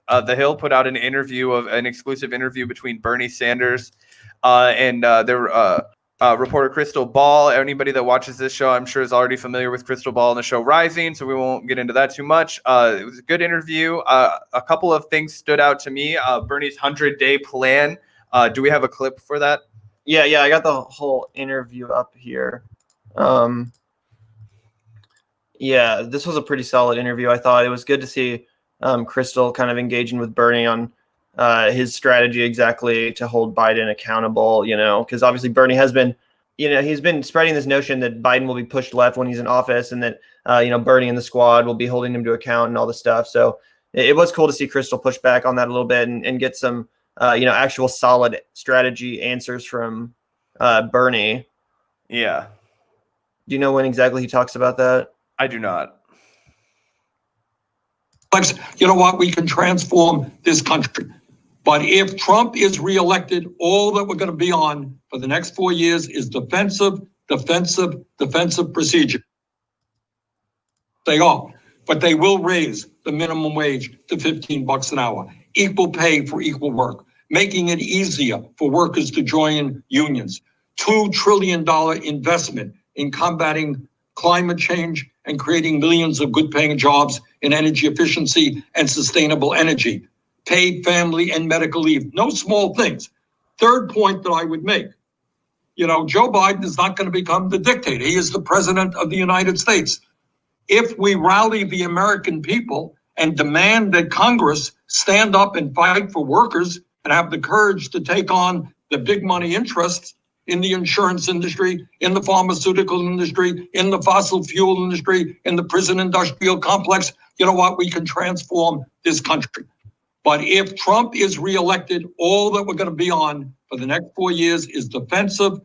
The Hill put out an exclusive interview between Bernie Sanders and their reporter Krystal Ball. Anybody that watches this show, I'm sure, is already familiar with Krystal Ball and the show Rising, so we won't get into that too much. It was a good interview. A couple of things stood out to me. Bernie's 100-day plan. Do we have a clip for that? Yeah, I got the whole interview up here. Yeah, this was a pretty solid interview. I thought it was good to see Krystal kind of engaging with Bernie on his strategy exactly to hold Biden accountable, because obviously Bernie has been, he's been spreading this notion that Biden will be pushed left when he's in office and that, Bernie and the squad will be holding him to account and all this stuff. So it was cool to see Krystal push back on that a little bit and get some, actual solid strategy answers from Bernie. Yeah. Do you know when exactly he talks about that? I do not. You know what? We can transform this country. But if Trump is reelected, all that we're going to be on for the next 4 years is defensive procedure. They are. But they will raise the minimum wage to $15 an hour. Equal pay for equal work. Making it easier for workers to join unions. $2 trillion investment in combating climate change and creating millions of good-paying jobs in energy efficiency and sustainable energy. Paid family and medical leave. No small things. Third point that I would make. Joe Biden is not going to become the dictator. He is the president of the United States. If we rally the American people and demand that Congress stand up and fight for workers and have the courage to take on the big money interests in the insurance industry, in the pharmaceutical industry, in the fossil fuel industry, in the prison industrial complex, you know what? We can transform this country. But if Trump is reelected, all that we're going to be on for the next 4 years is defensive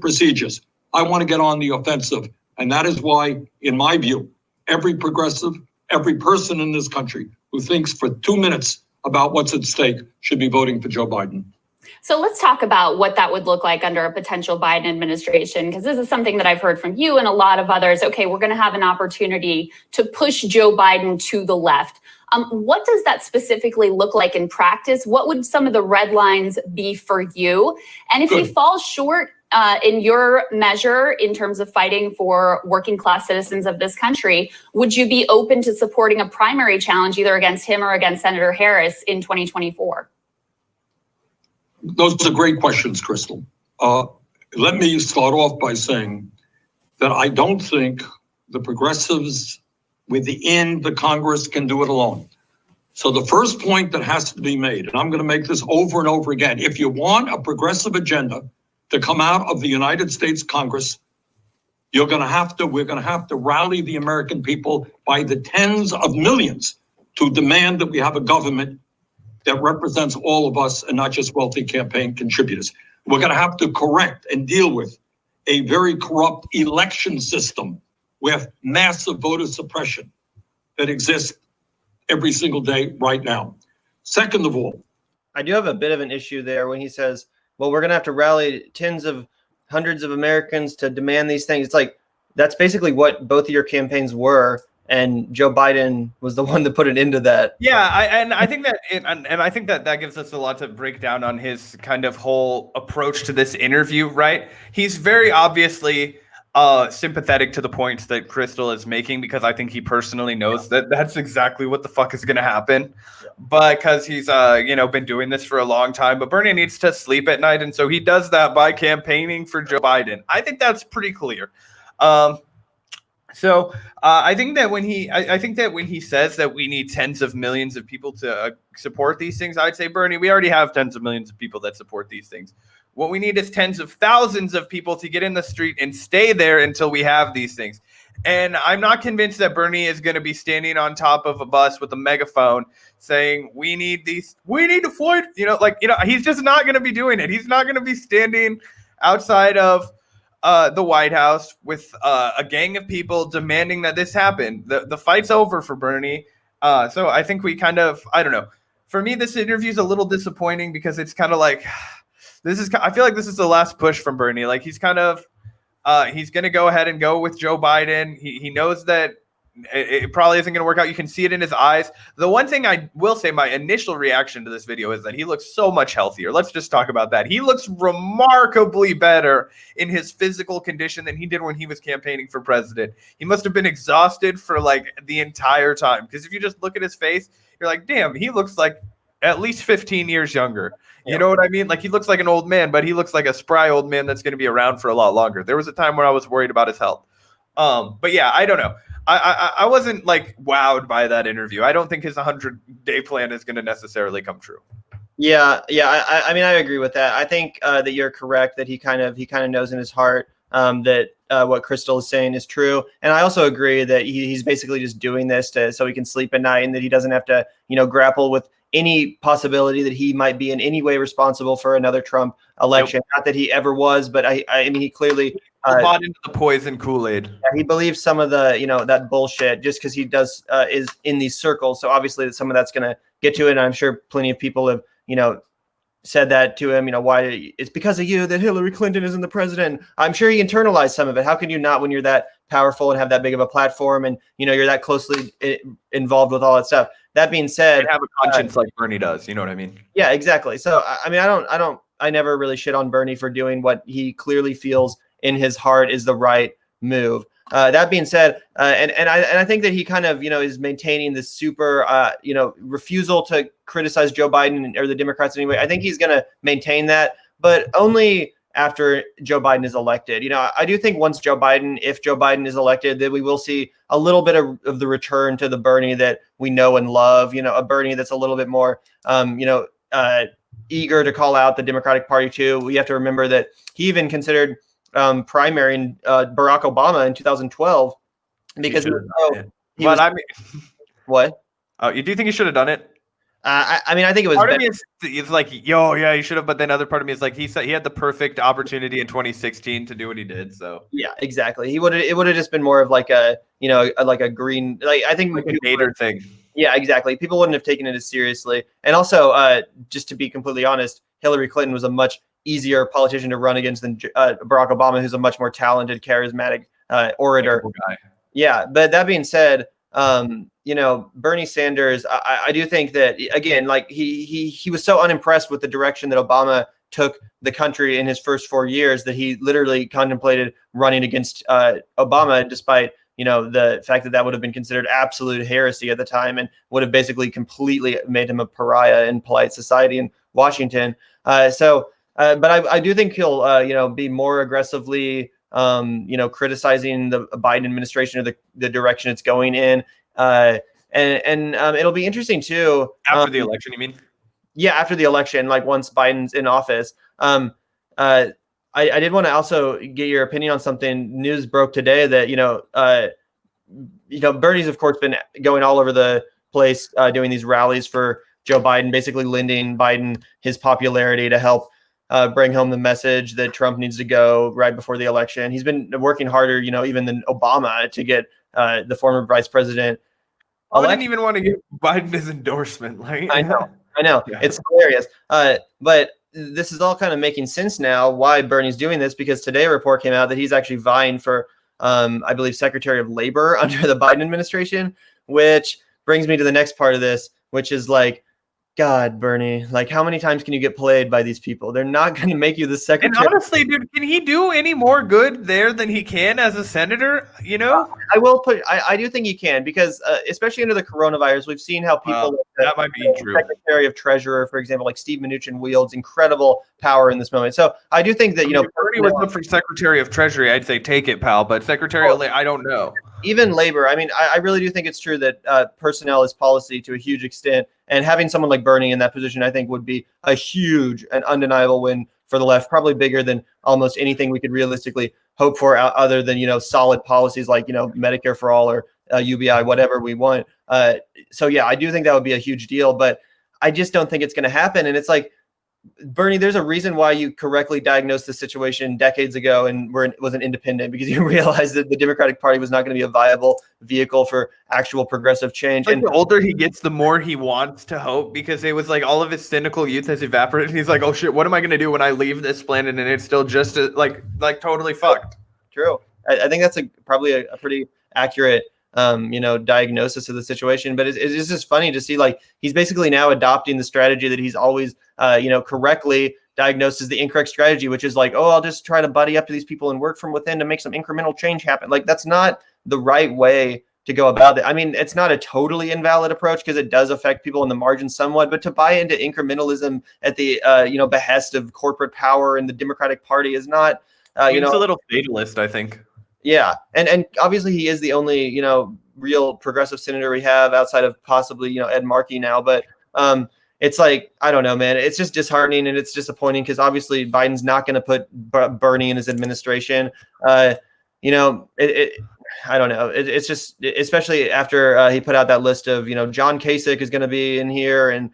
procedures. I want to get on the offensive. And that is why, in my view, every progressive, every person in this country who thinks for 2 minutes about what's at stake should be voting for Joe Biden. So let's talk about what that would look like under a potential Biden administration, because this is something that I've heard from you and a lot of others. Okay, we're going to have an opportunity to push Joe Biden to the left. What does that specifically look like in practice? What would some of the red lines be for you? And if we fall short in your measure in terms of fighting for working class citizens of this country, would you be open to supporting a primary challenge either against him or against Senator Harris in 2024? Those are great questions, Krystal. Let me start off by saying that I don't think the progressives within the Congress can do it alone. So the first point that has to be made, and I'm going to make this over and over again, if you want a progressive agenda to come out of the United States Congress, we're going to have to rally the American people by the tens of millions to demand that we have a government that represents all of us and not just wealthy campaign contributors. We're going to have to correct and deal with a very corrupt election system with massive voter suppression that exists every single day right now. Second of all, I do have a bit of an issue there when he says, well, we're going to have to rally hundreds of Americans to demand these things. It's like, that's basically what both of your campaigns were. And Joe Biden was the one that put it into that. Yeah, I think that gives us a lot to break down on his kind of whole approach to this interview, right? He's very obviously sympathetic to the points that Krystal is making, because I think he personally knows that that's exactly what the fuck is going to happen. Yeah. But because he's been doing this for a long time, but Bernie needs to sleep at night, and so he does that by campaigning for Joe Biden. I think that's pretty clear. So I think that when he says that we need tens of millions of people to support these things, I'd say, Bernie, we already have tens of millions of people that support these things. What we need is tens of thousands of people to get in the street and stay there until we have these things. And I'm not convinced that Bernie is going to be standing on top of a bus with a megaphone saying, we need to fight, he's just not going to be doing it. He's not going to be standing outside of the White House with a gang of people demanding that this happen. The fight's over for Bernie. So I think I don't know. For me, this interview is a little disappointing because it's kind of like, I feel like this is the last push from Bernie. Like he's going to go ahead and go with Joe Biden. He knows that it probably isn't going to work out. You can see it in his eyes. The one thing I will say, my initial reaction to this video is that he looks so much healthier. Let's just talk about that. He looks remarkably better in his physical condition than he did when he was campaigning for president. He must have been exhausted for like the entire time, because if you just look at his face, you're like, damn, he looks like at least 15 years younger. You know what I mean? Like, he looks like an old man, but he looks like a spry old man that's going to be around for a lot longer. There was a time where I was worried about his health. But yeah, I don't know. I wasn't like wowed by that interview. I don't think his 100-day plan is going to necessarily come true. Yeah. I mean, I agree with that. I think that you're correct that he kind of knows in his heart that what Krystal is saying is true. And I also agree that he's basically just doing this so he can sleep at night, and that he doesn't have to, grapple with any possibility that he might be in any way responsible for another Trump election. Yep. Not that he ever was, but I mean, he clearly bought into the poison Kool-Aid. Yeah, he believes some of the, that bullshit just because he does is in these circles. So obviously that some of that's going to get to it. And I'm sure plenty of people have, said that to him, why it's because of you that Hillary Clinton isn't the president. I'm sure he internalized some of it. How can you not when you're that powerful and have that big of a platform and, you're that closely involved with all that stuff? That being said, and have a conscience like Bernie does. You know what I mean? Yeah, exactly. So, I mean, I never really shit on Bernie for doing what he clearly feels in his heart is the right move. That being said, and I think that he kind of, is maintaining this super, refusal to criticize Joe Biden or the Democrats anyway. I think he's going to maintain that, but only after Joe Biden is elected. I do think if Joe Biden is elected, that we will see a little bit of the return to the Bernie that we know and love, a Bernie that's a little bit more, eager to call out the Democratic Party too. We have to remember that he even considered primarying Barack Obama in 2012 because what? Oh, you do think he should have done it? I mean, I think it was. Part of me is like, yo, yeah, you should have. But then other part of me is like, he said he had the perfect opportunity in 2016 to do what he did. So yeah, exactly. It would have just been more of like a, like a green, like I think like a Nader thing. Yeah, exactly. People wouldn't have taken it as seriously. And also, just to be completely honest, Hillary Clinton was a much easier politician to run against than Barack Obama, who's a much more talented, charismatic orator. Yeah, but that being said, Bernie Sanders, I do think that, again, like he was so unimpressed with the direction that Obama took the country in his first 4 years that he literally contemplated running against Obama, despite the fact that would have been considered absolute heresy at the time and would have basically completely made him a pariah in polite society in Washington. But I do think he'll, be more aggressively, criticizing the Biden administration or the direction it's going in. And it'll be interesting too. After the election, you mean? Yeah, after the election, like once Biden's in office. I did want to also get your opinion on something. News broke today that, Bernie's of course been going all over the place, doing these rallies for Joe Biden, basically lending Biden his popularity to help bring home the message that Trump needs to go right before the election. He's been working harder, even than Obama to get the former vice president. I didn't even want to give Biden his endorsement. Like, I know. Yeah. It's hilarious. But this is all kind of making sense now why Bernie's doing this, because today a report came out that he's actually vying for, I believe, Secretary of Labor under the Biden administration, which brings me to the next part of this, which is like, God, Bernie, like how many times can you get played by these people? They're not going to make you the secretary. And honestly, dude, can he do any more good there than he can as a senator? I do think he can, because especially under the coronavirus, we've seen how people that might be true. Secretary of Treasurer, for example, like Steve Mnuchin, wields incredible power in this moment. So I do think that, Bernie was up for Secretary of Treasury. I'd say take it, pal. But Secretary of Labor, I don't know. Even labor. I mean, I really do think it's true that personnel is policy to a huge extent. And having someone like Bernie in that position, I think, would be a huge and undeniable win for the left, probably bigger than almost anything we could realistically hope for other than, solid policies like, Medicare for all or UBI, whatever we want. So, yeah, I do think that would be a huge deal, but I just don't think it's going to happen. And it's like, Bernie, there's a reason why you correctly diagnosed the situation decades ago and wasn't independent, because you realized that the Democratic Party was not going to be a viable vehicle for actual progressive change. Like, the older he gets, the more he wants to hope, because it was like all of his cynical youth has evaporated. And he's like, oh shit, what am I going to do when I leave this planet and it's still just like totally fucked? True. I think that's probably a pretty accurate diagnosis of the situation. But it's just funny to see, like, he's basically now adopting the strategy that he's always, correctly diagnosed as the incorrect strategy, which is like, oh, I'll just try to buddy up to these people and work from within to make some incremental change happen. Like, that's not the right way to go about it. I mean, it's not a totally invalid approach because it does affect people in the margins somewhat, but to buy into incrementalism at the, behest of corporate power and the Democratic Party is not, it's a little fatalist, I think. Yeah. And obviously he is the only, real progressive senator we have outside of possibly, Ed Markey now. But it's like, I don't know, man. It's just disheartening and it's disappointing because obviously Biden's not going to put Bernie in his administration. I don't know. It's just, especially after he put out that list of, John Kasich is going to be in here and